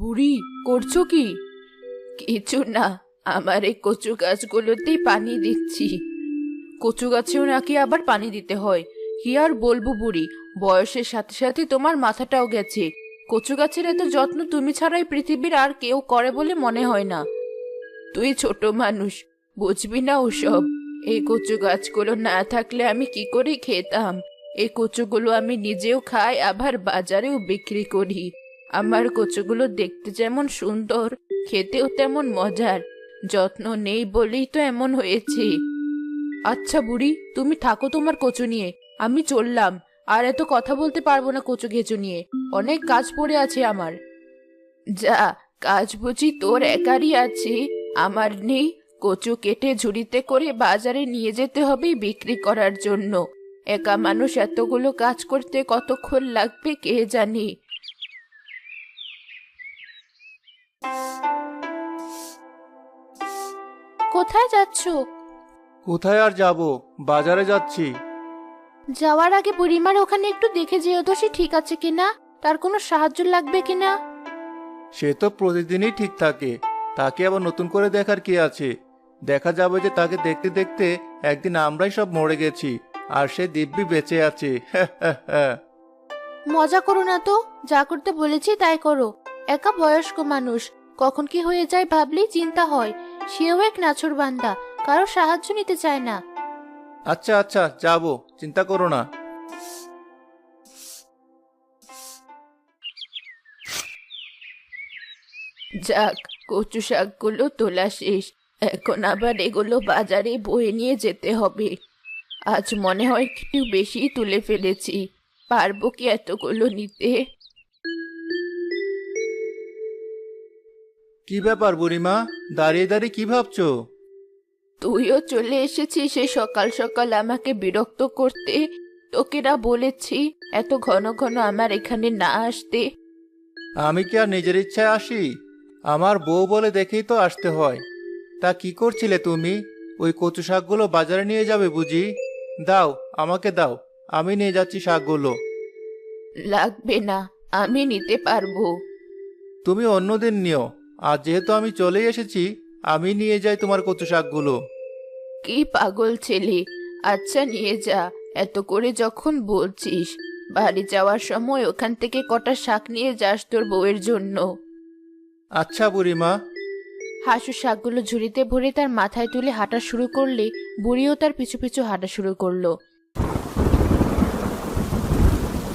বুড়ি, করছো কি? কিছু না, আমার এই কচু গাছগুলোতেই পানি দিচ্ছি। কচু গাছেও নাকি আবার পানি দিতে হয়? কি আর বলবো বুড়ি, বয়সের সাথে সাথে তোমার মাথাটাও গেছে। কচু গাছের এত যত্ন তুমি ছাড়াই পৃথিবীর আর কেউ করে বলে মনে হয় না। তুই ছোট মানুষ, বুঝবি না ওসব। এই কচু গাছগুলো না থাকলে আমি কি করে খেতাম? এই কচুগুলো আমি নিজেও খাই, আবার বাজারেও বিক্রি করি। আমার কচুগুলো দেখতে যেমন সুন্দর, খেতেও তেমন মজার। যত্ন নেই বলেই তো এমন হয়েছে। আচ্ছা বুড়ি, তুমি থাকো তোমার কচু নিয়ে, আমি চললাম। আর এত কথা বলতে পারবো না কচু ঘেঁচু নিয়ে, অনেক কাজ পড়ে আছে আমার। যা, কাজ বুঝি তোর একারই আছে, আমার নেই? কচু কেটে ঝুড়িতে করে বাজারে নিয়ে যেতে হবে বিক্রি করার জন্য। একা মানুষ এতগুলো কাজ করতে কতক্ষণ লাগবে কে জানি। কোথায় যাচ্ছো? কোথায় আর যাব, বাজারে যাচ্ছি। যাওয়ার আগে বুড়িমার ওখানে একটু দেখে যেও তো সে ঠিক আছে কিনা, তার কোনো সাহায্য লাগবে কিনা। সে তো প্রতিদিনই ঠিক থাকে, তাকে আবার নতুন করে দেখার কি আছে? দেখা যাবে যে তাকে দেখতে দেখতে একদিন আমরাই সব মরে গেছি, আর সে দিব্যি বেঁচে আছে। মজা করো না তো, যা করতে বলেছি তাই করো। একা বয়স্ক মানুষ, কখন কি হয়ে যায় ভাবলেই চিন্তা হয়। সেও এক নাছোড়বান্দা, কারো সাহায্য নিতে চায় না। আচ্ছা আচ্ছা, যাব, চিন্তা করো না। যাক, কচু শাকগুলো তোলা শেষ। এখন আবার এগুলো বাজারে বয়ে নিয়ে যেতে হবে। আজ মনে হয় একটু বেশি তুলে ফেলেছি, পারবো কি এতগুলো নিতে? কি ব্যাপার বুড়িমা, দাঁড়িয়ে দাঁড়িয়ে কি ভাবছো? তুইও চলে এসেছিস সে সকাল সকাল আমাকে বিরক্ত করতে। তোকে না বলেছি এত ঘন ঘন আমার এখানে না আসতে? আমি কি আর নিজের ইচ্ছায় আসি? আমার বউ বলে দেখেই তো আসতে হয়। তা কি করছিলে তুমি? ওই কচু শাকগুলো বাজারে নিয়ে যাবে বুঝি? দাও, আমাকে দাও, আমি নিয়ে যাচ্ছি শাকগুলো। লাগবে না, আমি নিতে পারবো। তুমি অন্যদিন নিও, আর যেহেতু আমি চলেই এসেছি, আমি নিয়ে যাই তোমার কচু শাকগুলো। কি পাগল ছেলে! আচ্ছা নিয়ে যা, এত করে যখন বলছিস। বাড়ি যাওয়ার সময় ওখান থেকে কটা শাক নিয়ে যাস তোর বউয়ের জন্য। আচ্ছা বুড়িমা। হাসু শাকগুলো ঝুড়িতে ভরে তার মাথায় তুলে হাঁটা শুরু করলে বুড়িও তার পিছু পিছু হাঁটা শুরু করলো।